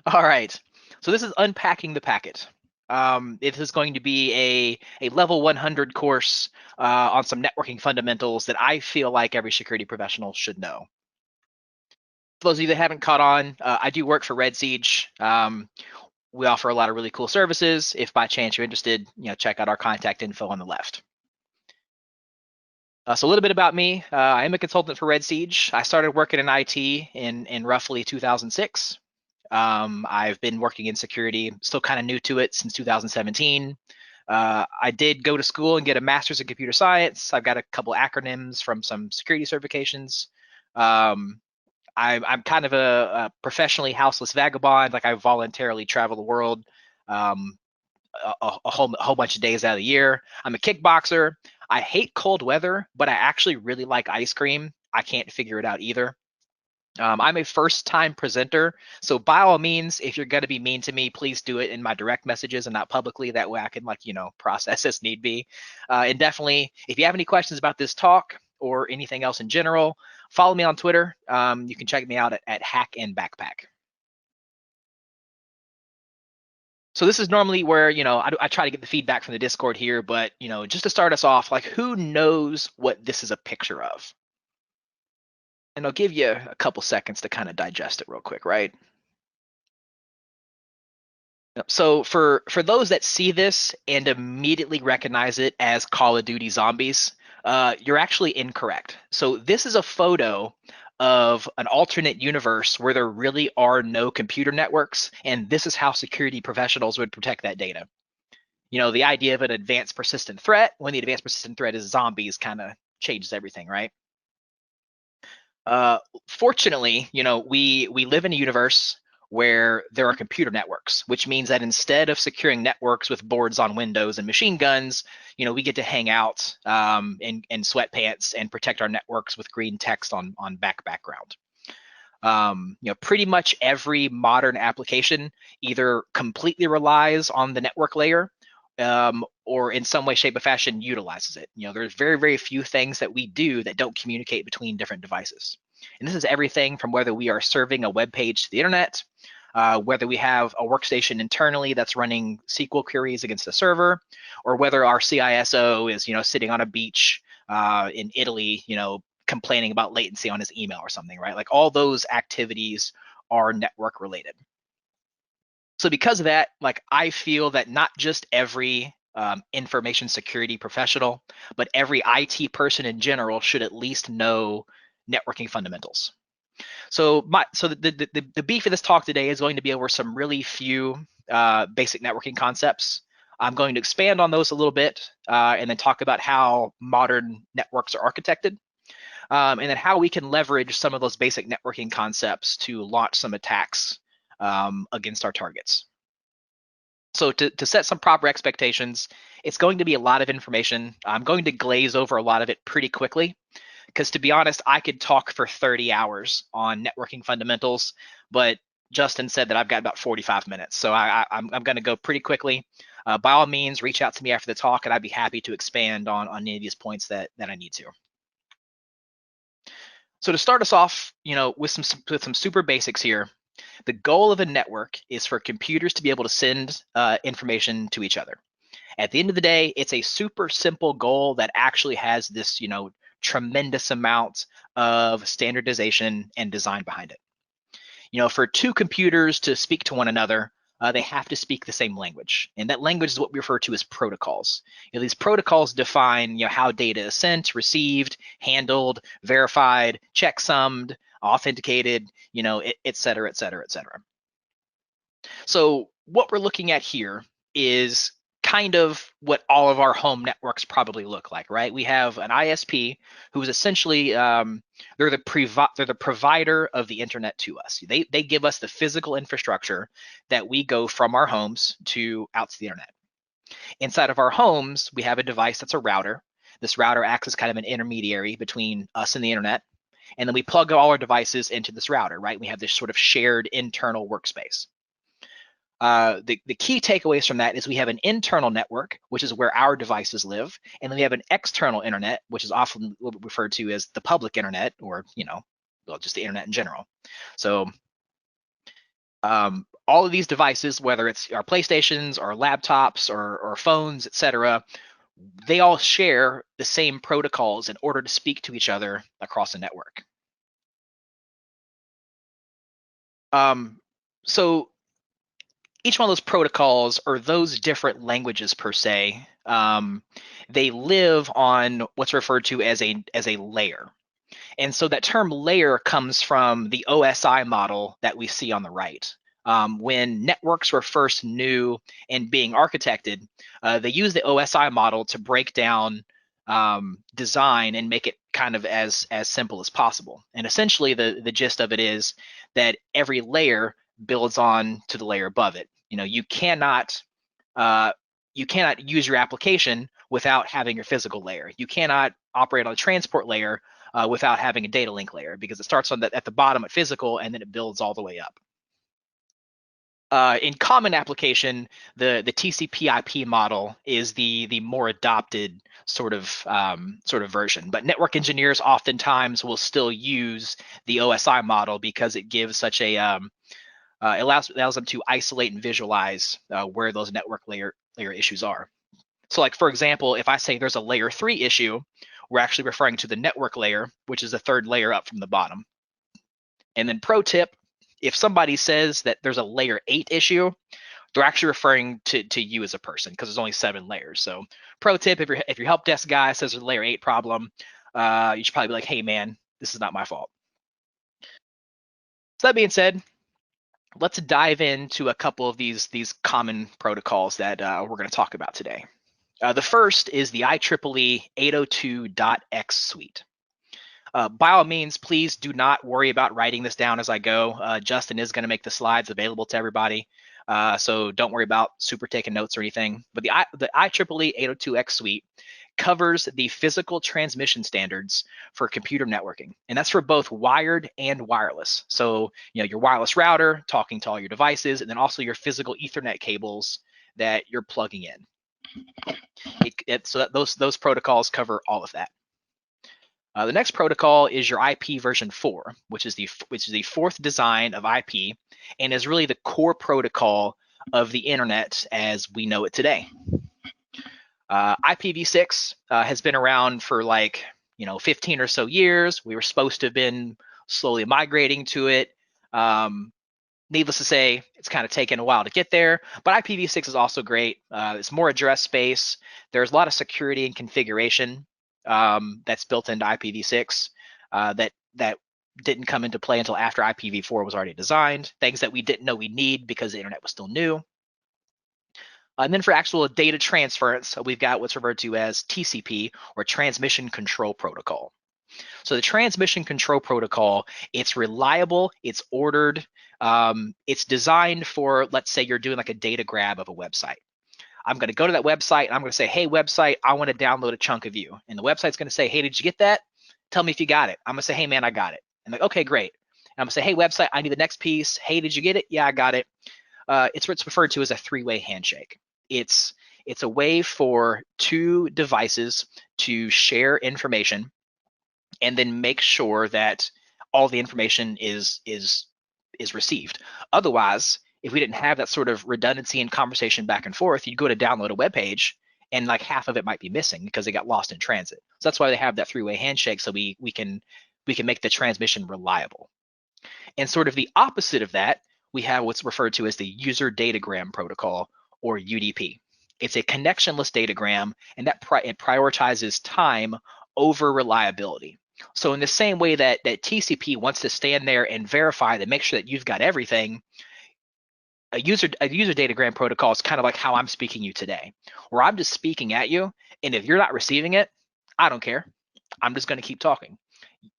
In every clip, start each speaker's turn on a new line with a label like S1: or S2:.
S1: All right, so this is Unpacking the Packet. It is going to be a level 100 course on some networking fundamentals that I feel like every security professional should know. For those of you that haven't caught on, I do work for Red Siege. We offer a lot of really cool services. If by chance you're interested, check out our contact info on the left. So a little bit about me. I am a consultant for Red Siege. I started working in IT in roughly 2006. I've been working in security, still kind of new to it since 2017. I did go to school and get a master's in computer science. I've got a couple acronyms from some security certifications. I'm kind of a professionally houseless vagabond. Like, I voluntarily travel the world a whole bunch of days out of the year. I'm a kickboxer. I hate cold weather, but I actually really like ice cream. I can't figure it out either. I'm a first-time presenter, so by all means, if you're going to be mean to me, please do it in my direct messages and not publicly. That way I can, process as need be. And definitely, if you have any questions about this talk or anything else in general, follow me on Twitter. You can check me out at Hack and Backpack. So this is normally where, I try to get the feedback from the Discord here, but, just to start us off, like, who knows what this is a picture of? And I'll give you a couple seconds to kind of digest it real quick, right? So for those that see this and immediately recognize it as Call of Duty Zombies, you're actually incorrect. So this is a photo of an alternate universe where there really are no computer networks, and this is how security professionals would protect that data. The idea of an advanced persistent threat, when the advanced persistent threat is zombies, kind of changes everything, right? Fortunately, we live in a universe where there are computer networks, which means that instead of securing networks with boards on windows and machine guns, we get to hang out in sweatpants and protect our networks with green text on background. Pretty much every modern application either completely relies on the network layer or in some way, shape, or fashion utilizes it. There's very, very few things that we do that don't communicate between different devices. And this is everything from whether we are serving a web page to the internet, whether we have a workstation internally that's running SQL queries against a server, or whether our CISO is, sitting on a beach in Italy, complaining about latency on his email or something, right? Like, all those activities are network related. So because of that, like, I feel that not just every information security professional, but every IT person in general should at least know networking fundamentals. So the beef of this talk today is going to be over some really few basic networking concepts. I'm going to expand on those a little bit and then talk about how modern networks are architected. And then how we can leverage some of those basic networking concepts to launch some attacks against our targets. So to set some proper expectations, it's going to be a lot of information. I'm going to glaze over a lot of it pretty quickly, because to be honest, I could talk for 30 hours on networking fundamentals, but Justin said that I've got about 45 minutes. So I'm going to go pretty quickly. By all means, reach out to me after the talk, and I'd be happy to expand on any of these points that I need to. So to start us off, with some super basics here, the goal of a network is for computers to be able to send information to each other. At the end of the day, it's a super simple goal that actually has this, tremendous amount of standardization and design behind it. For two computers to speak to one another, they have to speak the same language. And that language is what we refer to as protocols. These protocols define how data is sent, received, handled, verified, checksummed, authenticated, et cetera, et cetera, et cetera. So what we're looking at here is kind of what all of our home networks probably look like, right? We have an ISP who is essentially they're the provider of the internet to us. They give us the physical infrastructure that we go from our homes to out to the internet. Inside of our homes, we have a device that's a router. This router acts as kind of an intermediary between us and the internet. And then we plug all our devices into this router, right? We have this sort of shared internal workspace. The key takeaways from that is we have an internal network, which is where our devices live, and then we have an external internet, which is often referred to as the public internet, or just the internet in general. So all of these devices, whether it's our PlayStations or laptops or phones, etc., they all share the same protocols in order to speak to each other across a network. So each one of those protocols, or those different languages per se, they live on what's referred to as a layer. And so that term layer comes from the OSI model that we see on the right. When networks were first new and being architected, they used the OSI model to break down design and make it kind of as simple as possible. And essentially, the gist of it is that every layer builds on to the layer above it. You cannot use your application without having your physical layer. You cannot operate on a transport layer without having a data link layer, because it starts at the bottom at physical and then it builds all the way up. In common application, the TCP/IP model is the more adopted sort of version, but network engineers oftentimes will still use the OSI model because it gives such a it allows them to isolate and visualize where those network layer issues are. So, like, for example, if I say there's a layer 3 issue, we're actually referring to the network layer, which is the third layer up from the bottom. And then pro tip, if somebody says that there's a layer 8 issue, they're actually referring to you as a person, because there's only 7 layers. So pro tip, if your help desk guy says there's a layer 8 problem, you should probably be like, hey man, this is not my fault. So that being said, let's dive into a couple of these common protocols that we're going to talk about today. The first is the IEEE 802.x suite. By all means, please do not worry about writing this down as I go. Justin is going to make the slides available to everybody, so don't worry about super taking notes or anything. But the IEEE 802.x suite covers the physical transmission standards for computer networking, and that's for both wired and wireless. So your wireless router talking to all your devices, and then also your physical Ethernet cables that you're plugging in. So those protocols cover all of that. The next protocol is your IP version 4, which is the fourth design of IP, and is really the core protocol of the internet as we know it today. IPv6 has been around for 15 or so years. We were supposed to have been slowly migrating to it. Needless to say, it's kind of taken a while to get there, but IPv6 is also great. It's more address space. There's a lot of security and configuration that's built into IPv6 that didn't come into play until after IPv4 was already designed. Things that we didn't know we need because the internet was still new. And then for actual data transference, we've got what's referred to as TCP, or Transmission Control Protocol. So the Transmission Control Protocol, it's reliable, it's ordered, it's designed for, let's say you're doing like a data grab of a website. I'm going to go to that website and I'm going to say, hey, website, I want to download a chunk of you. And the website's going to say, hey, did you get that? Tell me if you got it. I'm going to say, hey, man, I got it. And like, okay, great. And I'm going to say, hey, website, I need the next piece. Hey, did you get it? Yeah, I got it. It's what's referred to as a three-way handshake. It's a way for two devices to share information and then make sure that all the information is received. Otherwise, if we didn't have that sort of redundancy and conversation back and forth, you'd go to download a web page and like half of it might be missing because it got lost in transit. So that's why they have that three-way handshake, so we can make the transmission reliable. And sort of the opposite of that, we have what's referred to as the user datagram protocol, or UDP. It's a connectionless datagram, and that it prioritizes time over reliability. So in the same way that TCP wants to stand there and verify to make sure that you've got everything, a user datagram protocol is kind of like how I'm speaking to you today, where I'm just speaking at you, and if you're not receiving it, I don't care. I'm just going to keep talking.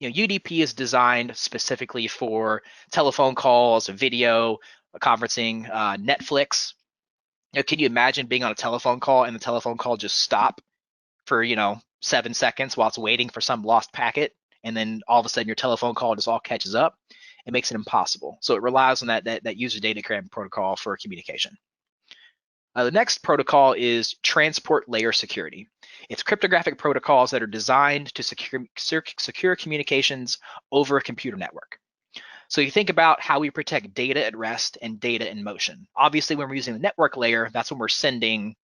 S1: UDP is designed specifically for telephone calls, video conferencing, Netflix. Can you imagine being on a telephone call and the telephone call just stop for 7 seconds while it's waiting for some lost packet, and then all of a sudden your telephone call just all catches up? It makes it impossible. So it relies on that user datagram protocol for communication. The next protocol is transport layer security. It's cryptographic protocols that are designed to secure communications over a computer network. So you think about how we protect data at rest and data in motion. Obviously, when we're using the network layer, that's when we're sending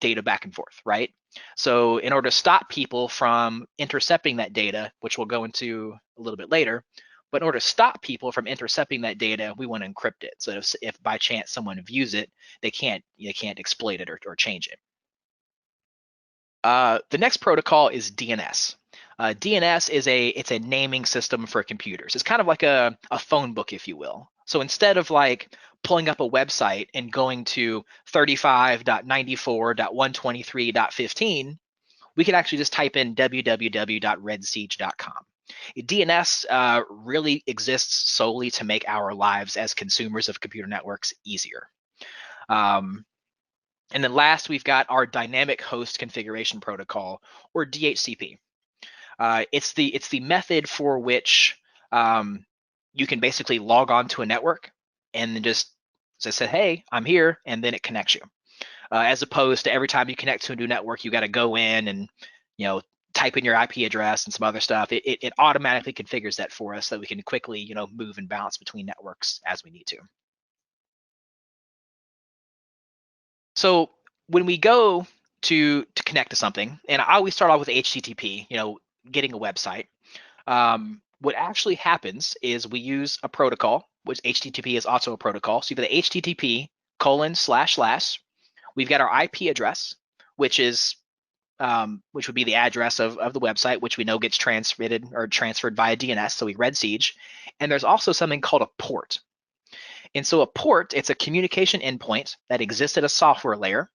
S1: data back and forth, right? So in order to stop people from intercepting that data, which we'll go into a little bit later, but in order to stop people from intercepting that data, we want to encrypt it. So if by chance someone views it, they can't exploit it or change it. The next protocol is DNS. DNS is a naming system for computers. It's kind of like a phone book, if you will. So instead of like pulling up a website and going to 35.94.123.15, we can actually just type in www.redsiege.com. DNS really exists solely to make our lives as consumers of computer networks easier. And then last, we've got our dynamic host configuration protocol, or DHCP. It's the method for which you can basically log on to a network and then just, as I said, hey, I'm here, and then it connects you. As opposed to every time you connect to a new network, you got to go in and type in your IP address and some other stuff. It automatically configures that for us so that we can quickly move and bounce between networks as we need to. So when we go to connect to something, and I always start off with HTTP, getting a website. What actually happens is we use a protocol, which HTTP is also a protocol. So you've got the HTTP://. We've got our IP address, which would be the address of the website, which we know gets transmitted or transferred via DNS. So we red siege. And there's also something called a port. And so a port, it's a communication endpoint that exists at a software layer,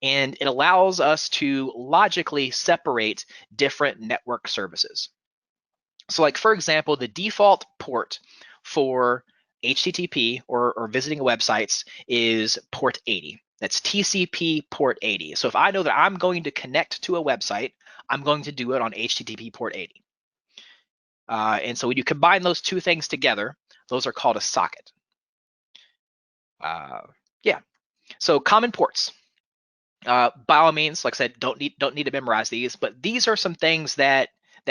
S1: and it allows us to logically separate different network services. So like, for example, the default port for HTTP or visiting websites is port 80. That's TCP port 80. So if I know that I'm going to connect to a website, I'm going to do it on HTTP port 80. And so when you combine those two things together, those are called a socket. Yeah. So common ports. By all means, like I said, don't need to memorize these, but these are some things that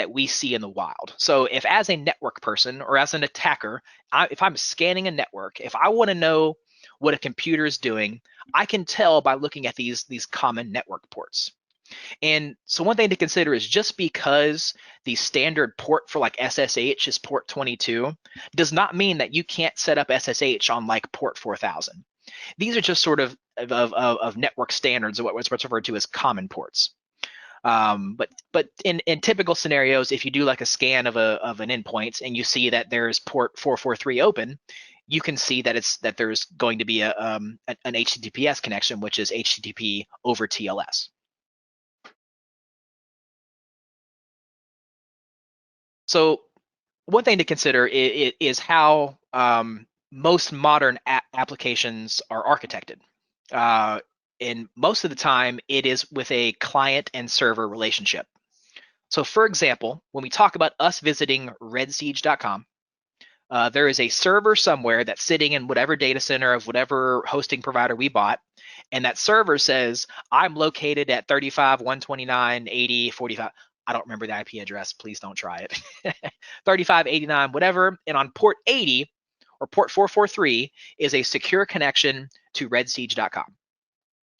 S1: we see in the wild. So if as a network person or as an attacker, if I'm scanning a network, if I want to know what a computer is doing, I can tell by looking at these common network ports. And so one thing to consider is just because the standard port for like SSH is port 22 does not mean that you can't set up SSH on like port 4000. These are just sort of network standards, or what's referred to as common ports. But in typical scenarios, if you do like a scan of an endpoint and you see that there's port 443 open, you can see that there's going to be an HTTPS connection, which is HTTP over TLS. So one thing to consider is how most modern applications are architected. And most of the time, it is with a client and server relationship. So for example, when we talk about us visiting redsiege.com, there is a server somewhere that's sitting in whatever data center of whatever hosting provider we bought, and that server says, I'm located at 35.129.80.45. I don't remember the IP address. Please don't try it. 35.89, whatever. And on port 80 or port 443 is a secure connection to redsiege.com.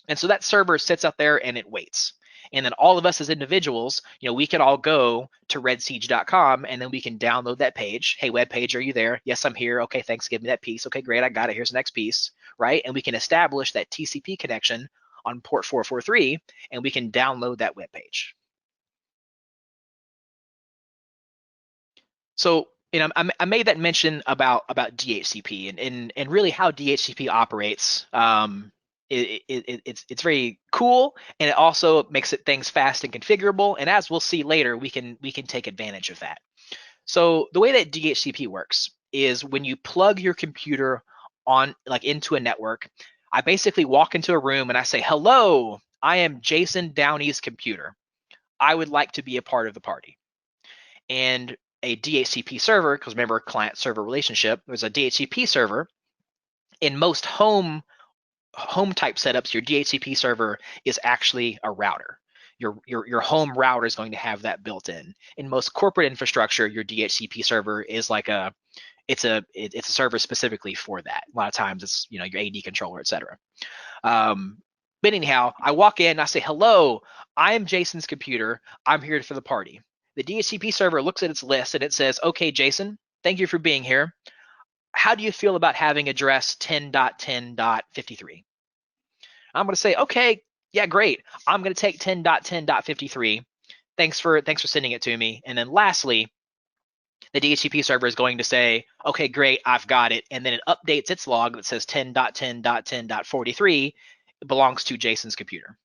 S1: And so that server sits up there and it waits. And then all of us as individuals, we can all go to redsiege.com and then we can download that page. Hey, web page, are you there? Yes, I'm here. Okay, thanks. Give me that piece. Okay, great. I got it. Here's the next piece, right? And we can establish that TCP connection on port 443 and we can download that web page. So, I made that mention about DHCP and really how DHCP operates. It's very cool, and it also makes things fast and configurable. And as we'll see later, we can take advantage of that. So the way that DHCP works is when you plug your computer into a network, I basically walk into a room and I say, hello, I am Jason Downey's computer. I would like to be a part of the party. And a DHCP server, because remember, client-server relationship, there's a DHCP server. In most home type setups, your DHCP server is actually a router. Your home router is going to have that built in. In most corporate infrastructure, your DHCP server is like it's a server specifically for that. A lot of times it's your AD controller, etc. But anyhow, I walk in, I say, hello, I'm Jason's computer. I'm here for the party. The DHCP server looks at its list and it says, okay, Jason, thank you for being here. How do you feel about having address 10.10.53? I'm going to say, okay, yeah, great. I'm going to take 10.10.53. Thanks for sending it to me. And then lastly, the DHCP server is going to say, okay, great, I've got it. And then it updates its log that says 10.10.10.43 belongs to Jason's computer.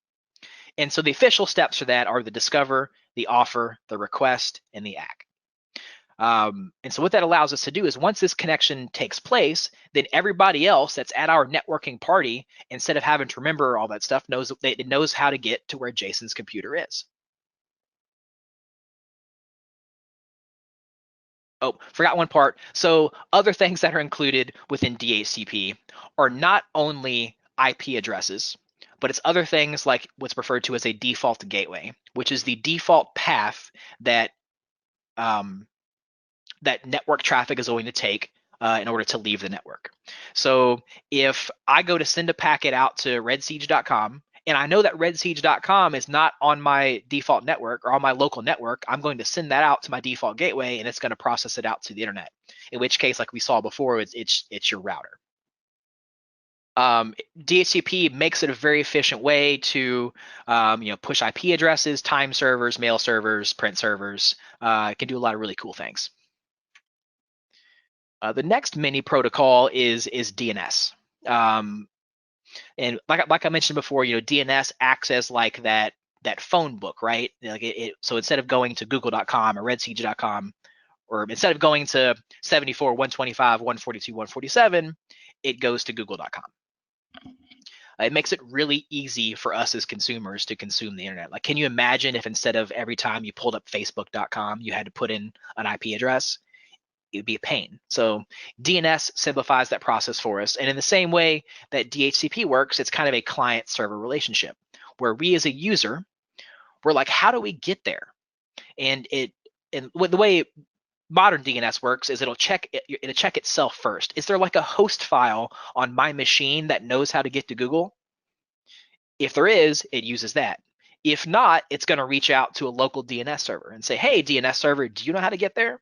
S1: And so the official steps for that are the discover, the offer, the request, and the ACK. And so what that allows us to do is once this connection takes place, then everybody else that's at our networking party, instead of having to remember all that stuff, it knows how to get to where Jason's computer is. Oh, forgot one part. So other things that are included within DHCP are not only IP addresses, but it's other things like what's referred to as a default gateway, which is the default path that that network traffic is going to take in order to leave the network. So if I go to send a packet out to redsiege.com, and I know that redsiege.com is not on my default network or on my local network, I'm going to send that out to my default gateway, and it's going to process it out to the internet. In which case, like we saw before, it's your router. DHCP makes it a very efficient way to push IP addresses, time servers, mail servers, print servers. It can do a lot of really cool things. The next mini protocol is DNS. And like I mentioned before, DNS acts as like that phone book, right? Like so instead of going to google.com or redsiege.com, or instead of going to 74, 125, 142, 147, it goes to google.com. It makes it really easy for us as consumers to consume the internet. Like, can you imagine if instead of every time you pulled up facebook.com, you had to put in an IP address? It would be a pain. So DNS simplifies that process for us. And in the same way that DHCP works, it's kind of a client-server relationship where we as a user, we're like, how do we get there? And the way modern DNS works is it'll check itself first. Is there like a host file on my machine that knows how to get to Google? If there is, it uses that. If not, it's going to reach out to a local DNS server and say, hey, DNS server, do you know how to get there?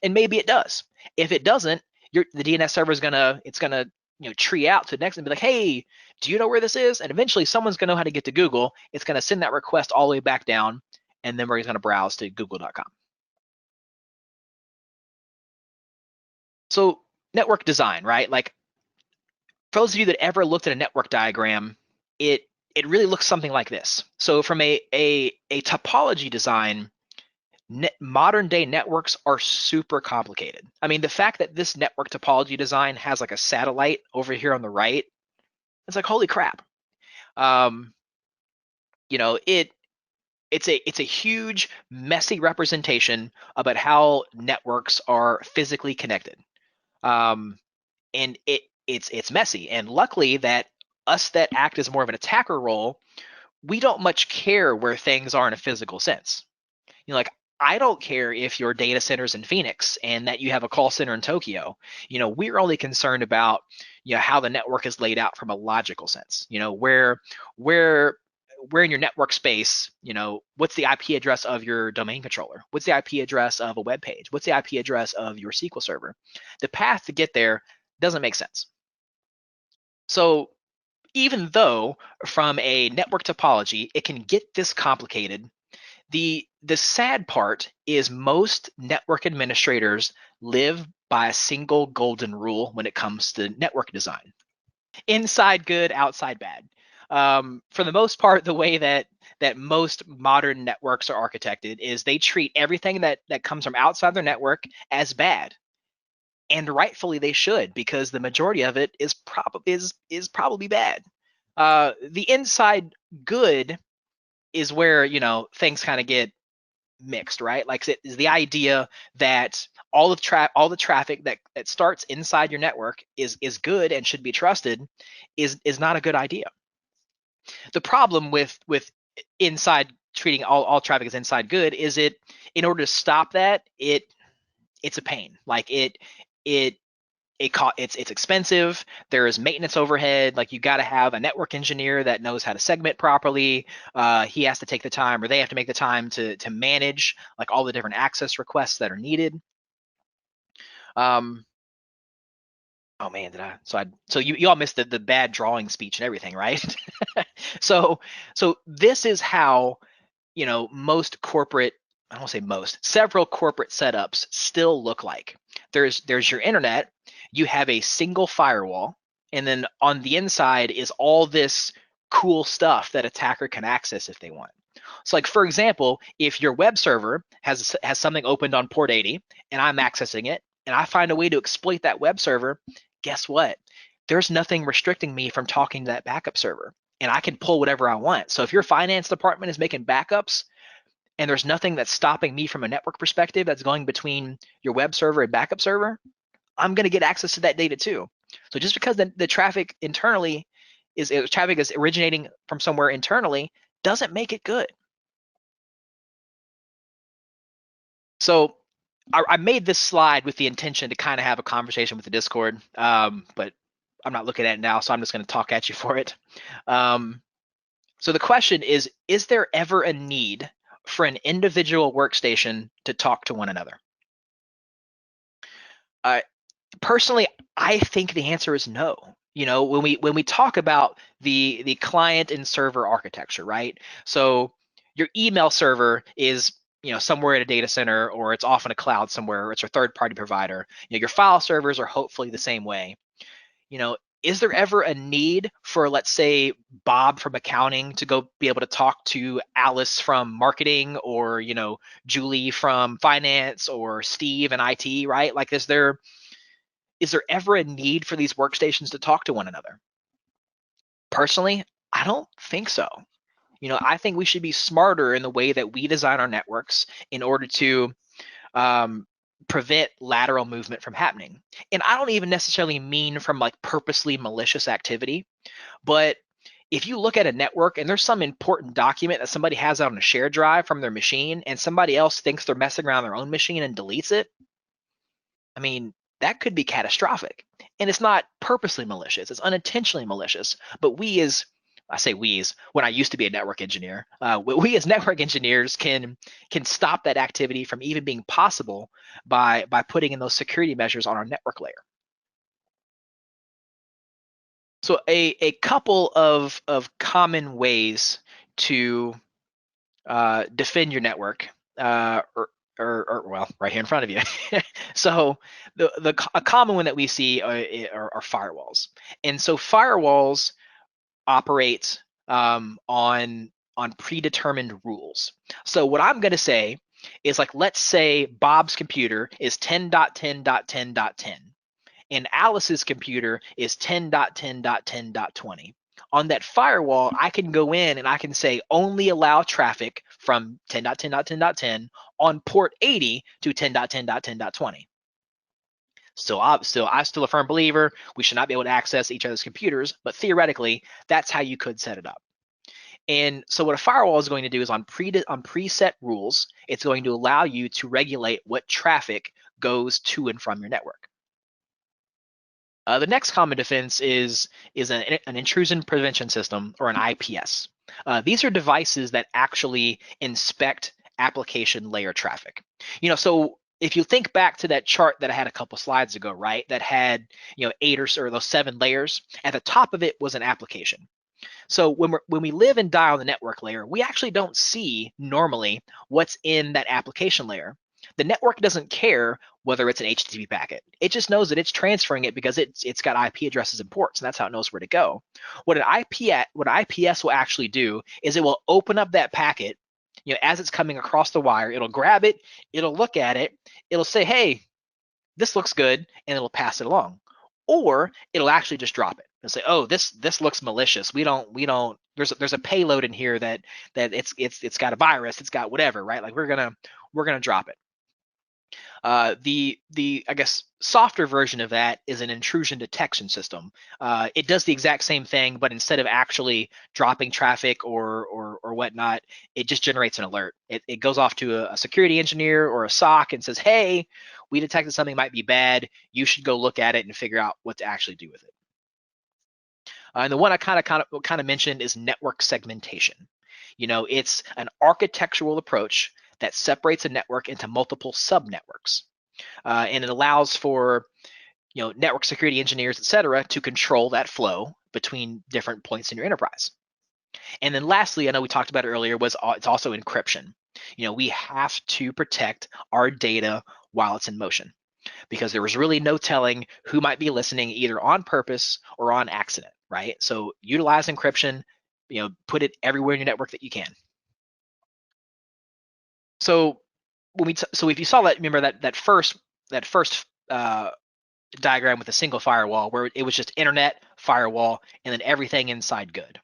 S1: And maybe it does. If it doesn't, the DNS server is gonna tree out to the next and be like, hey, do you know where this is? And eventually someone's gonna know how to get to Google. It's gonna send that request all the way back down, and then we're gonna browse to google.com. So network design, right? Like for those of you that ever looked at a network diagram, it really looks something like this. So from a topology design, modern day networks are super complicated. I mean, the fact that this network topology design has like a satellite over here on the right, it's like, holy crap. It's a huge, messy representation about how networks are physically connected. And it's messy. And luckily that us that act as more of an attacker role, we don't much care where things are in a physical sense. Like I don't care if your data center's in Phoenix and that you have a call center in Tokyo. We're only concerned about how the network is laid out from a logical sense. Where in your network space, what's the IP address of your domain controller? What's the IP address of a web page? What's the IP address of your SQL server? The path to get there doesn't make sense. So even though from a network topology, it can get this complicated, the sad part is most network administrators live by a single golden rule when it comes to network design. Inside good, outside bad. For the most part, the way that most modern networks are architected is they treat everything that comes from outside their network as bad. And rightfully they should, because the majority of it is probably bad. The inside good is where things kind of get mixed, right? Like it is the idea that all the traffic that starts inside your network is good and should be trusted is not a good idea. The problem with inside treating all traffic as inside good is in order to stop that, it's a pain. Like it's expensive. There is maintenance overhead. Like you got to have a network engineer that knows how to segment properly. He has to take the time, or they have to make the time to manage like all the different access requests that are needed. Oh man, so you all missed the bad drawing speech and everything, right? so this is how most corporate, I don't say most, several corporate setups still look like. There's your internet, you have a single firewall, and then on the inside is all this cool stuff that attacker can access if they want. So like for example, if your web server has something opened on port 80 and I'm accessing it and I find a way to exploit that web server, guess what? There's nothing restricting me from talking to that backup server, and I can pull whatever I want. So if your finance department is making backups and there's nothing that's stopping me from a network perspective that's going between your web server and backup server, I'm going to get access to that data too. So just because the traffic internally traffic is originating from somewhere internally doesn't make it good. So I made this slide with the intention to kind of have a conversation with the Discord, but I'm not looking at it now, so I'm just going to talk at you for it. So the question is there ever a need for an individual workstation to talk to one another? Personally, I think the answer is no. When we talk about the client and server architecture, right? So your email server is somewhere at a data center, or it's off in a cloud somewhere, or it's a third-party provider. Your file servers are hopefully the same way. Is there ever a need for, let's say, Bob from accounting to go be able to talk to Alice from marketing, or Julie from finance, or Steve in IT, right? Like, is there ever a need for these workstations to talk to one another? Personally, I don't think so. I think we should be smarter in the way that we design our networks in order to prevent lateral movement from happening. And I don't even necessarily mean from like purposely malicious activity, but if you look at a network and there's some important document that somebody has on a shared drive from their machine, and somebody else thinks they're messing around their own machine and deletes it, I mean, that could be catastrophic. And it's not purposely malicious, it's unintentionally malicious. But I say we as when I used to be a network engineer, we as network engineers can stop that activity from even being possible by putting in those security measures on our network layer. So a couple of common ways to defend your network, or well, right here in front of you. So a common one that we see are firewalls, and so firewalls operate on predetermined rules. So what I'm going to say is, like, let's say Bob's computer is 10.10.10.10 and Alice's computer is 10.10.10.20. On that firewall, I can go in and I can say only allow traffic from 10.10.10.10 on port 80 to 10.10.10.20. So I'm still a firm believer we should not be able to access each other's computers, but theoretically, that's how you could set it up. And so what a firewall is going to do is on preset rules, it's going to allow you to regulate what traffic goes to and from your network. The next common defense is an intrusion prevention system, or an IPS. These are devices that actually inspect application layer traffic. So if you think back to that chart that I had a couple slides ago, right, that had 8 or those 7 layers, at the top of it was an application. So when we live and die on the network layer, we actually don't see normally what's in that application layer. The network doesn't care whether it's an HTTP packet. It just knows that it's transferring it because it's got IP addresses and ports, and that's how it knows where to go. What an IPS will actually do is it will open up that packet, as it's coming across the wire. It'll grab it, it'll look at it, it'll say, hey, this looks good, and it'll pass it along. Or it'll actually just drop it and say, oh, this looks malicious. We don't. There's a payload in here that it's got a virus, it's got whatever, right? Like we're gonna drop it. The I guess softer version of that is an intrusion detection system. It does the exact same thing, but instead of actually dropping traffic or whatnot, it just generates an alert. It goes off to a security engineer or a SOC and says, hey, we detected something might be bad. You should go look at it and figure out what to actually do with it. And the one I kind of mentioned is network segmentation. It's an architectural approach that separates a network into multiple subnetworks, and it allows for network security engineers, et cetera, to control that flow between different points in your enterprise. And then lastly, I know we talked about it earlier, it's also encryption. We have to protect our data while it's in motion, because there was really no telling who might be listening either on purpose or on accident, right? So utilize encryption, put it everywhere in your network that you can. So so if you saw that, remember that first diagram with a single firewall where it was just internet, firewall, and then everything inside good.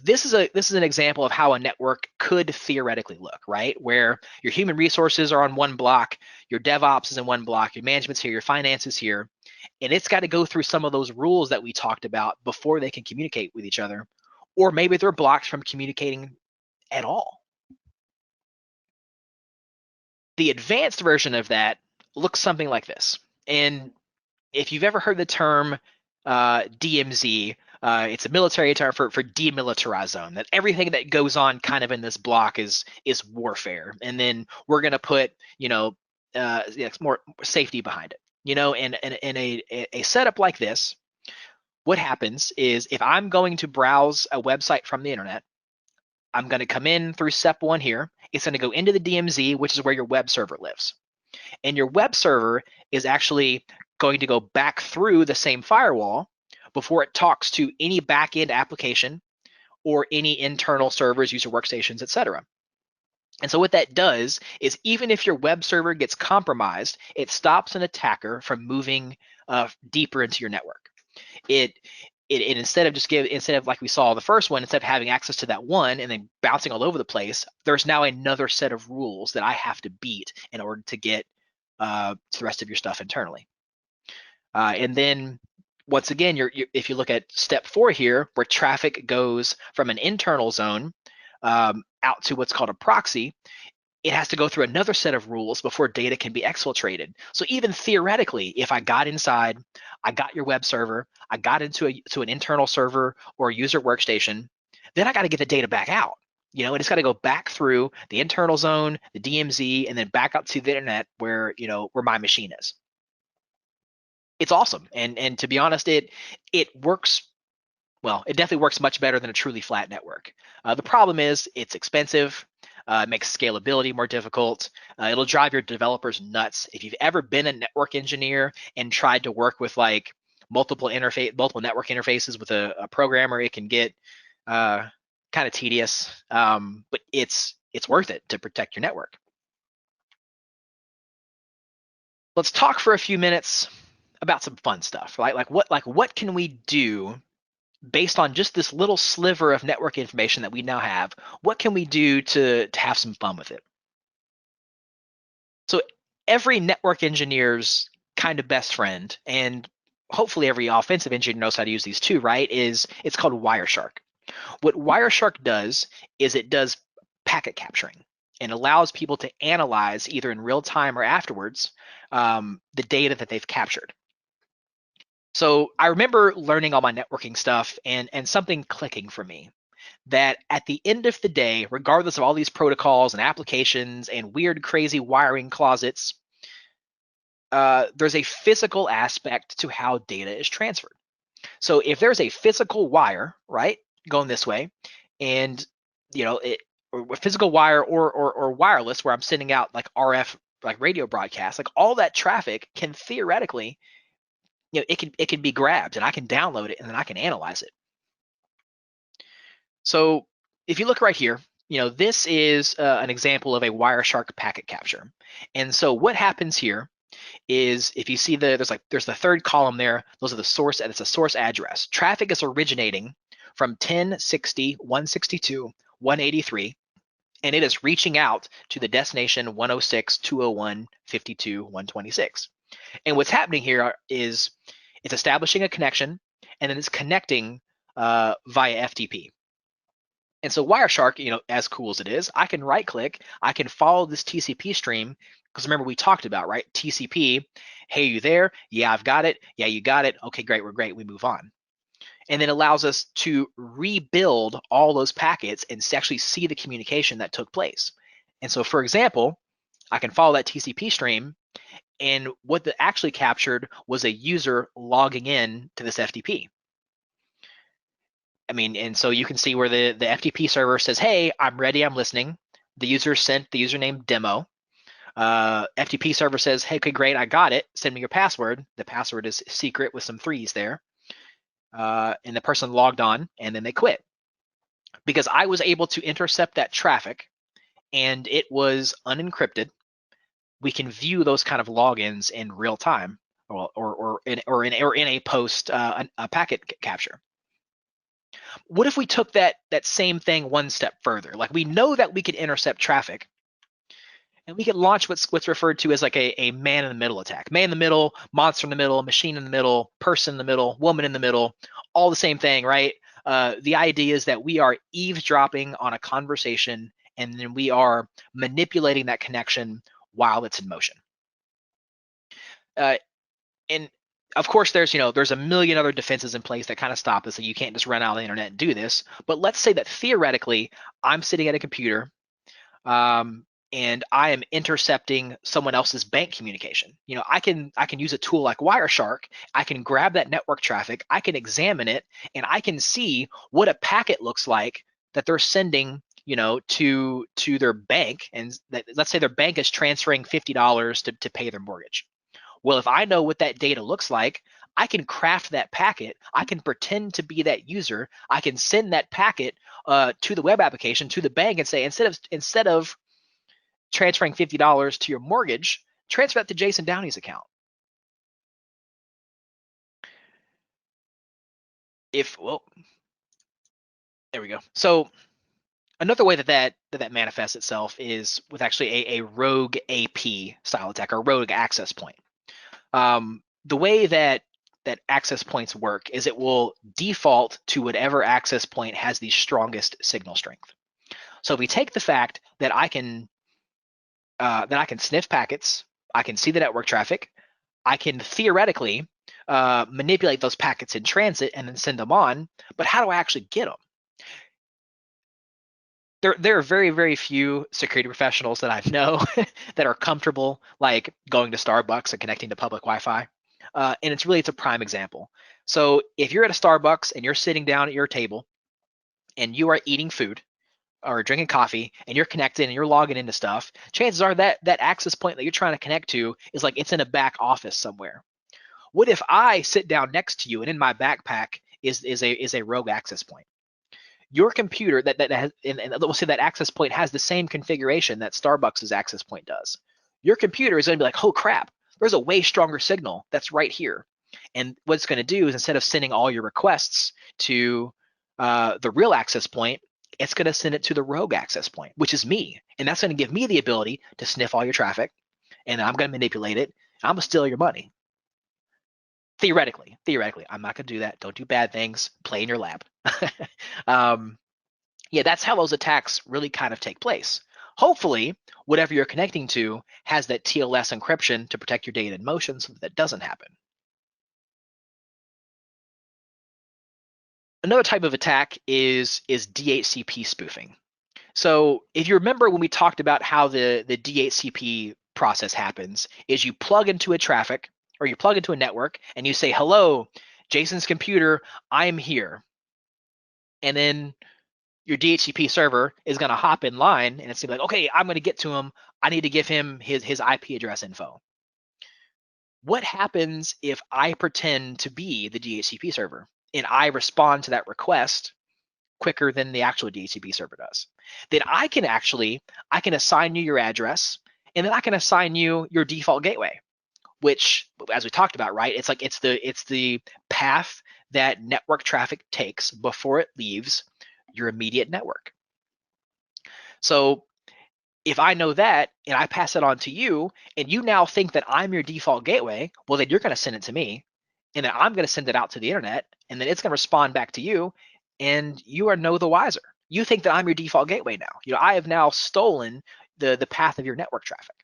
S1: This is an example of how a network could theoretically look, right? Where your human resources are on one block, your DevOps is in one block, your management's here, your finance is here, and it's got to go through some of those rules that we talked about before they can communicate with each other, or maybe they're blocked from communicating at all. The advanced version of that looks something like this. And if you've ever heard the term DMZ, it's a military term for demilitarized zone. That everything that goes on kind of in this block is warfare, and then we're going to put more safety behind it. And in a setup like this, what happens is if I'm going to browse a website from the internet, I'm going to come in through step 1 here. It's going to go into the DMZ, which is where your web server lives. And your web server is actually going to go back through the same firewall before it talks to any backend application or any internal servers, user workstations, etc. And so what that does is even if your web server gets compromised, it stops an attacker from moving deeper into your network. It instead of like we saw the first one, instead of having access to that one and then bouncing all over the place, there's now another set of rules that I have to beat in order to get to the rest of your stuff internally. And then once again, if you look at step 4 here, where traffic goes from an internal zone out to what's called a proxy, it has to go through another set of rules before data can be exfiltrated. So even theoretically, if I got inside, I got your web server, I got into an internal server or a user workstation, then I got to get the data back out. And it's got to go back through the internal zone, the DMZ, and then back out to the internet where my machine is. It's awesome, and to be honest, it works. Well, it definitely works much better than a truly flat network. The problem is it's expensive. It makes scalability more difficult. It'll drive your developers nuts. If you've ever been a network engineer and tried to work with like multiple network interfaces with a programmer, it can get kind of tedious. But it's worth it to protect your network. Let's talk for a few minutes about some fun stuff, right? Like what can we do based on just this little sliver of network information that we now have? What can we do to have some fun with it? So every network engineer's kind of best friend, and hopefully every offensive engineer knows how to use these too, right? It's called WireShark. What WireShark does is it does packet capturing and allows people to analyze either in real time or afterwards the data that they've captured. So I remember learning all my networking stuff and something clicking for me, that at the end of the day, regardless of all these protocols and applications and weird, crazy wiring closets, there's a physical aspect to how data is transferred. So if there's a physical wire, right, going this way, and or a physical wire or wireless where I'm sending out like RF, like radio broadcasts, like all that traffic can theoretically, it can be grabbed and I can download it and then I can analyze it. So if you look right here, this is an example of a WireShark packet capture. And so what happens here is if you see there's the third column there, those are the source, and it's a source address. Traffic is originating from 1060, 162, 183, and it is reaching out to the destination 106, 201, 52, 126. And what's happening here is it's establishing a connection, and then it's connecting via FTP. And so WireShark, as cool as it is, I can right click, I can follow this TCP stream, Because remember, we talked about, right? TCP, hey, you there? Yeah, I've got it. Yeah, you got it. Okay, great, we're great. We move on. And then allows us to rebuild all those packets and actually see the communication that took place. And so, for example, I can follow that TCP stream, and what that actually captured was a user logging in to this FTP. I mean, and so you can see where the FTP server says, hey, I'm ready, I'm listening. The user sent the username demo. FTP server says, hey, okay, great, I got it. Send me your password. The password is secret with some threes there. And the person logged on, and then they quit. Because I was able to intercept that traffic, and it was unencrypted, we can view those kind of logins in real time, or in a post a packet capture. What if we took that same thing one step further? Like, we know that we could intercept traffic, and we could launch what's referred to as like a man in the middle attack. Man in the middle, monster in the middle, machine in the middle, person in the middle, woman in the middle, all the same thing, right? The idea is that we are eavesdropping on a conversation, and then we are manipulating that connection while it's in motion. And of course, there's a million other defenses in place that kind of stop this, so you can't just run out of the internet and do this. But let's say that theoretically, I'm sitting at a computer, and I am intercepting someone else's bank communication. I can use a tool like WireShark. I can grab that network traffic, I can examine it, and I can see what a packet looks like that they're sending, to their bank. And let's say their bank is transferring $50 to pay their mortgage. Well, if I know what that data looks like, I can craft that packet. I can pretend to be that user. I can send that packet to the web application, to the bank, and say, instead of transferring $50 to your mortgage, transfer that to Jason Downey's account. Well, there we go. So another way that manifests itself is with actually a rogue AP style attack, or rogue access point. The way that access points work is it will default to whatever access point has the strongest signal strength. So if we take the fact that I can sniff packets, I can see the network traffic, I can theoretically manipulate those packets in transit and then send them on, but how do I actually get them? There are very, very few security professionals that I know that are comfortable like going to Starbucks and connecting to public Wi-Fi. And it's a prime example. So if you're at a Starbucks and you're sitting down at your table and you are eating food or drinking coffee and you're connected and you're logging into stuff, chances are that access point that you're trying to connect to is like it's in a back office somewhere. What if I sit down next to you and in my backpack is a rogue access point? Your computer that has, and we'll say that access point has the same configuration that Starbucks' access point does. Your computer is going to be like, oh crap, there's a way stronger signal that's right here. And what it's going to do is, instead of sending all your requests to the real access point, it's going to send it to the rogue access point, which is me. And that's going to give me the ability to sniff all your traffic, and I'm going to manipulate it. I'm going to steal your money. Theoretically, I'm not going to do that. Don't do bad things. Play in your lab. Yeah, that's how those attacks really kind of take place. Hopefully, whatever you're connecting to has that TLS encryption to protect your data in motion so that doesn't happen. Another type of attack is DHCP spoofing. So if you remember when we talked about how the DHCP process happens, is you plug into a traffic, or you plug into a network and you say, hello, Jason's computer, I'm here. And then your DHCP server is going to hop in line and it's going to be like, okay, I'm going to get to him. I need to give him his IP address info. What happens if I pretend to be the DHCP server and I respond to that request quicker than the actual DHCP server does? Then I can assign you your address, and then I can assign you your default gateway, which, as we talked about, right? It's like it's the path that network traffic takes before it leaves your immediate network. So if I know that and I pass it on to you, and you now think that I'm your default gateway, well, then you're going to send it to me, and then I'm going to send it out to the internet, and then it's going to respond back to you, and you are no the wiser. You think that I'm your default gateway now. I have now stolen the path of your network traffic.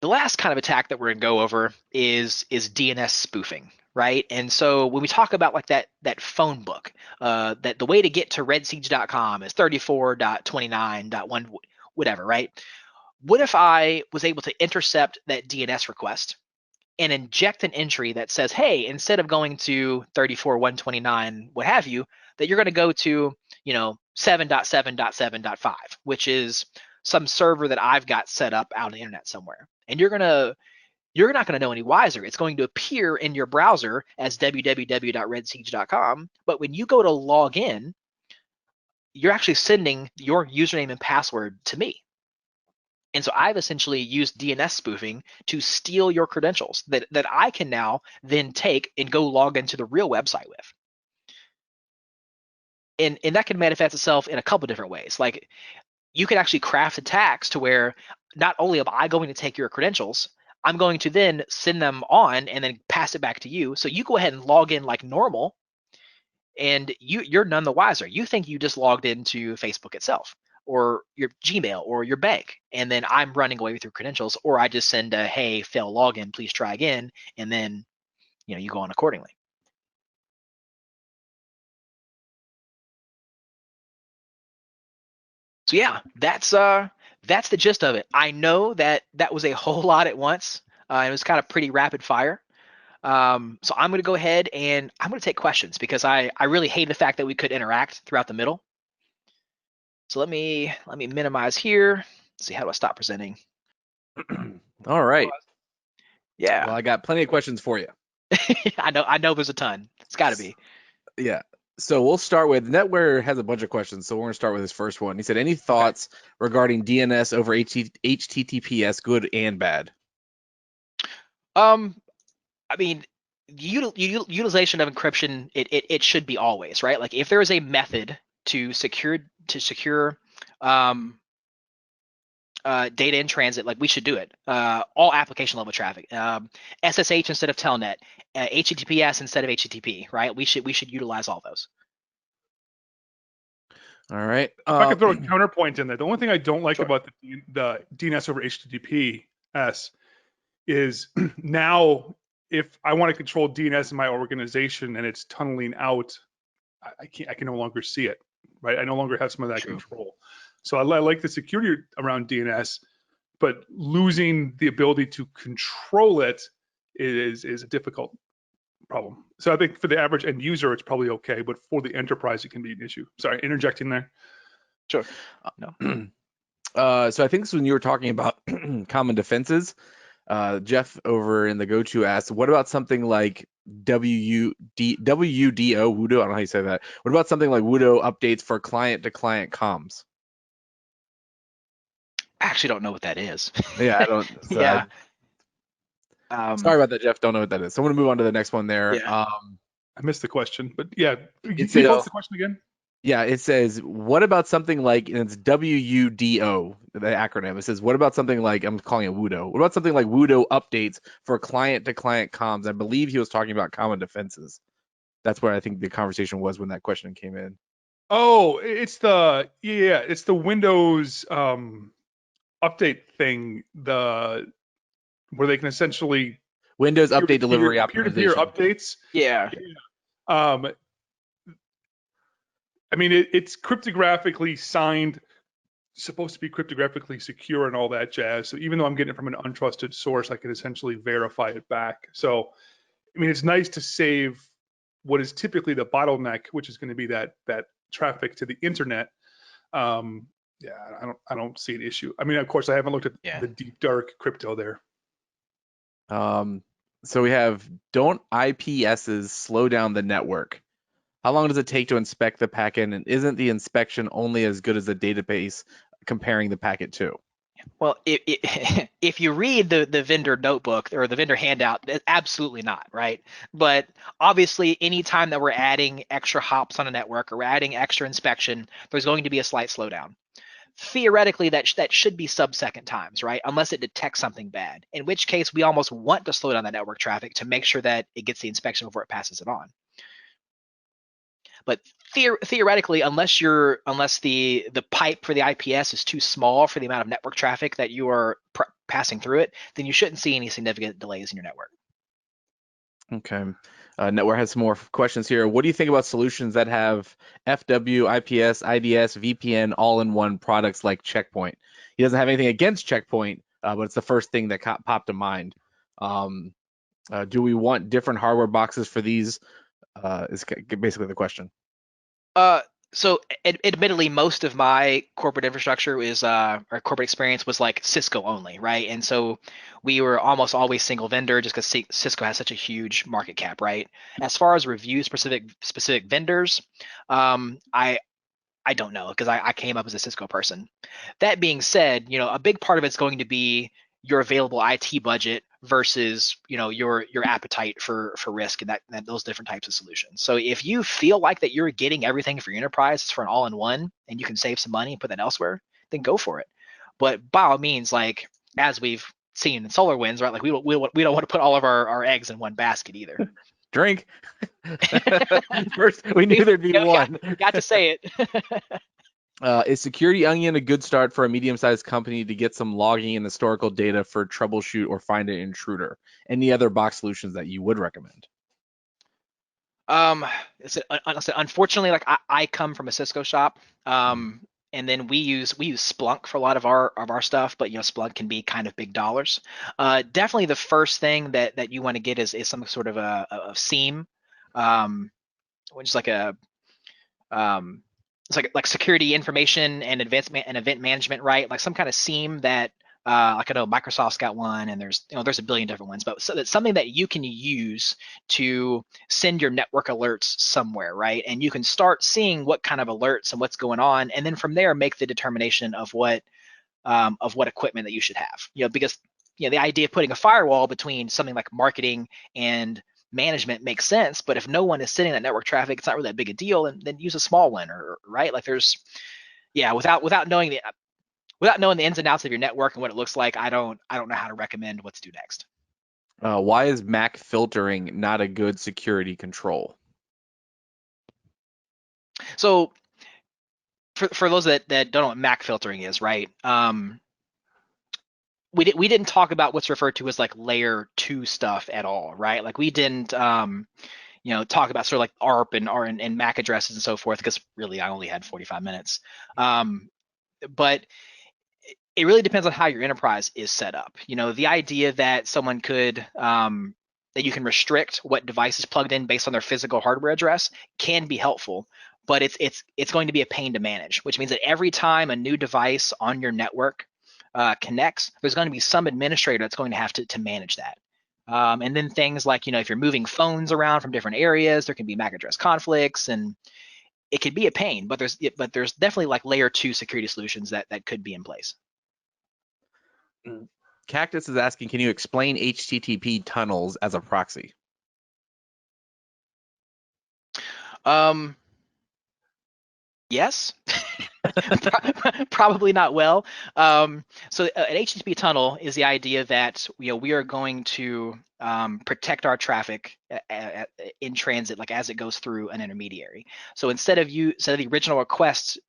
S1: The last kind of attack that we're going to go over is DNS spoofing, right? And so when we talk about like that phone book, that the way to get to redsiege.com is 34.29.1 whatever, right? What if I was able to intercept that DNS request and inject an entry that says, hey, instead of going to 34.129, what have you, that you're going to go to, 7.7.7.5, which is some server that I've got set up out on the internet somewhere. And you're not going to know any wiser. It's going to appear in your browser as www.redsiege.com, but when you go to log in, you're actually sending your username and password to me. And so I've essentially used DNS spoofing to steal your credentials that I can now then take and go log into the real website with. And that can manifest itself in a couple different ways. Like you can actually craft attacks to where not only am I going to take your credentials, I'm going to then send them on and then pass it back to you. So you go ahead and log in like normal, and you're none the wiser. You think you just logged into Facebook itself, or your Gmail, or your bank, and then I'm running away with your credentials, or I just send a, hey, fail login, please try again, and then you go on accordingly. So yeah, that's the gist of it. I know that was a whole lot at once. It was kind of pretty rapid fire. So I'm going to go ahead and I'm going to take questions because I really hate the fact that we could interact throughout the middle. So let me minimize here. Let's see, how do I stop presenting?
S2: All right.
S1: Yeah.
S2: Well, I got plenty of questions for you.
S1: I know there's a ton. It's got to be.
S2: Yeah. So we'll start with Netware has a bunch of questions. So we're going to start with his first one. He said, any thoughts regarding DNS over HTTPS, good and bad?
S1: I mean, utilization of encryption, it should be always, right? Like if there is a method to secure data in transit, like we should do it. All application level traffic, SSH instead of Telnet, HTTPS instead of HTTP, right? We should utilize all those.
S2: All right.
S3: If I could throw a counterpoint in there, the only thing I don't like
S1: Sure.
S3: about the DNS over HTTPS is now if I want to control DNS in my organization and it's tunneling out, I can no longer see it, right? I no longer have some of that control. So I like the security around DNS, but losing the ability to control it is a difficult problem. So I think for the average end user, it's probably okay, but for the enterprise, it can be an issue. Sorry, interjecting there.
S1: Sure.
S2: No. So I think this is when you were talking about common defenses. Jeff over in the go-to asked, what about something like WUDO, Wudo? I don't know how you say that. What about something like Wudo updates for client-to-client comms?
S1: I actually don't know what that is.
S2: Yeah, I don't. So
S1: yeah.
S2: Sorry about that, Jeff. Don't know what that is. So I'm going to move on to the next one there.
S1: Yeah.
S3: I missed the question, but yeah.
S2: What's
S3: the question again?
S2: Yeah, it says, what about something like, and it's WUDO, the acronym. It says, what about something like, I'm calling it Wudo. What about something like Wudo updates for client-to-client comms? I believe he was talking about common defenses. That's where I think the conversation was when that question came in.
S3: Oh, it's the Windows update thing, where they can essentially
S2: Windows update delivery optimization.
S3: Peer-to-peer updates.
S1: Yeah.
S3: I mean, it's cryptographically signed, supposed to be cryptographically secure and all that jazz. So even though I'm getting it from an untrusted source, I can essentially verify it back. So, I mean, it's nice to save what is typically the bottleneck, which is going to be that traffic to the internet. Yeah, I don't see an issue. I mean, of course, I haven't looked at the deep dark crypto there.
S2: So we have, don't IPSs slow down the network? How long does it take to inspect the packet, and isn't the inspection only as good as the database comparing the packet to?
S1: Well, if you read the vendor notebook or the vendor handout, absolutely not, right? But obviously, anytime that we're adding extra hops on a network or we're adding extra inspection, there's going to be a slight slowdown. Theoretically, that should be sub-second times, right? Unless it detects something bad, in which case we almost want to slow down that network traffic to make sure that it gets the inspection before it passes it on. But theoretically, unless the pipe for the IPS is too small for the amount of network traffic that you are passing through it, then you shouldn't see any significant delays in your network.
S2: Okay. Network has some more questions here. What do you think about solutions that have FW, IPS, IDS, VPN all-in-one products like Checkpoint? He doesn't have anything against Checkpoint, but it's the first thing that popped to mind. Do we want different hardware boxes for these? Is basically the question.
S1: So admittedly, most of my corporate infrastructure is or corporate experience was like Cisco only, right? And so we were almost always single vendor just because Cisco has such a huge market cap, right? As far as review specific vendors, I don't know because I came up as a Cisco person. That being said, a big part of it's going to be your available IT budget versus your appetite for risk and that those different types of solutions. So if you feel like that you're getting everything for your enterprise for an all-in-one and you can save some money and put that elsewhere, then go for it. But by all means, like as we've seen in SolarWinds, right? Like we don't want to put all of our eggs in one basket either.
S2: Drink. First, we knew there'd be one.
S1: Got to say it.
S2: Is Security Onion a good start for a medium-sized company to get some logging and historical data for troubleshoot or find an intruder? Any other box solutions that you would recommend?
S1: Unfortunately, like I come from a Cisco shop, and then we use Splunk for a lot of our stuff, but Splunk can be kind of big dollars. Definitely the first thing that you want to get is some sort of a SIEM, which is like a it's like security information and event management, right? Like some kind of SIEM that like I know Microsoft's got one, and there's a billion different ones, but so that's something that you can use to send your network alerts somewhere, right? And you can start seeing what kind of alerts and what's going on, and then from there make the determination of what equipment that you should have. Because the idea of putting a firewall between something like marketing and management makes sense, but if no one is sitting in that network traffic, it's not really that big a deal, and then use a small one, or right? Like without knowing the ins and outs of your network and what it looks like, I don't know how to recommend what to do next.
S2: Why is MAC filtering not a good security control?
S1: So for those that don't know what MAC filtering is, right? We didn't talk about what's referred to as like layer 2 stuff at all, right? Like we didn't talk about sort of like ARP and MAC addresses and so forth, because really I only had 45 minutes. But it really depends on how your enterprise is set up. The idea that someone could that you can restrict what device is plugged in based on their physical hardware address can be helpful, but it's going to be a pain to manage, which means that every time a new device on your network connects, there's going to be some administrator that's going to have to manage that. And then things like, if you're moving phones around from different areas, there can be MAC address conflicts, and it could be a pain, but there's definitely like layer 2 security solutions that could be in place.
S2: Cactus is asking, can you explain HTTP tunnels as a proxy?
S1: Yes. Probably not well. So an HTTP tunnel is the idea that we are going to protect our traffic in transit, like as it goes through an intermediary. So instead of the original request,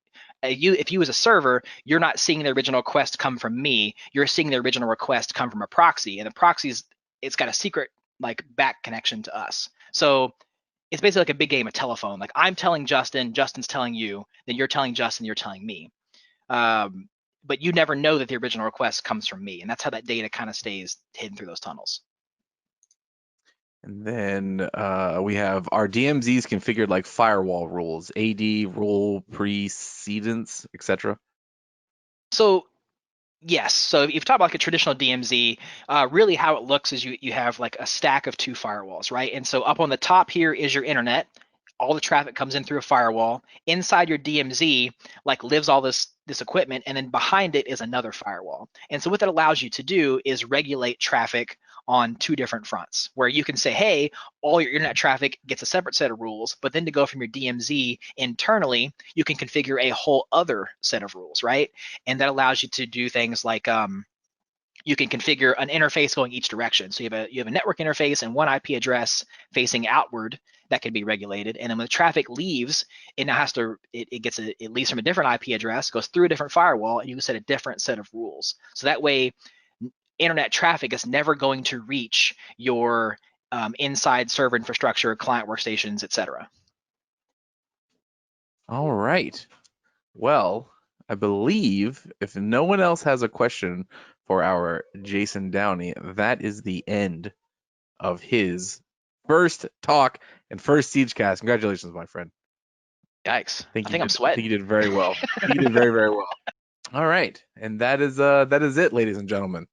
S1: if you as a server, you're not seeing the original request come from me, you're seeing the original request come from a proxy, and the proxy's it's got a secret like back connection to us. So it's basically like a big game of telephone. Like I'm telling Justin, Justin's telling you, then you're telling Justin, you're telling me. But you never know that the original request comes from me, and that's how that data kind of stays hidden through those tunnels.
S2: And then we have our DMZs configured like firewall rules, AD, rule, precedence, etc.
S1: So yes, so if you talk about like a traditional DMZ, really how it looks is you have like a stack of 2 firewalls, right? And so up on the top here is your internet. All the traffic comes in through a firewall. Inside your DMZ, like lives all this equipment, and then behind it is another firewall. And so what that allows you to do is regulate traffic on 2 different fronts, where you can say, hey, all your internet traffic gets a separate set of rules, but then to go from your DMZ internally, you can configure a whole other set of rules, right? And that allows you to do things like you can configure an interface going each direction. So you have a network interface and one IP address facing outward that can be regulated. And then when the traffic leaves, it now has to, it leaves from a different IP address, goes through a different firewall, and you can set a different set of rules. So that way, internet traffic is never going to reach your inside server infrastructure, client workstations, etc.
S2: All right. Well, I believe if no one else has a question for our Jason Downey, that is the end of his first talk and first SiegeCast. Congratulations, my friend.
S1: Yikes. I think I'm
S2: I think
S1: sweating.
S2: you did very well. You did very, very well. All right. And that is it, ladies and gentlemen.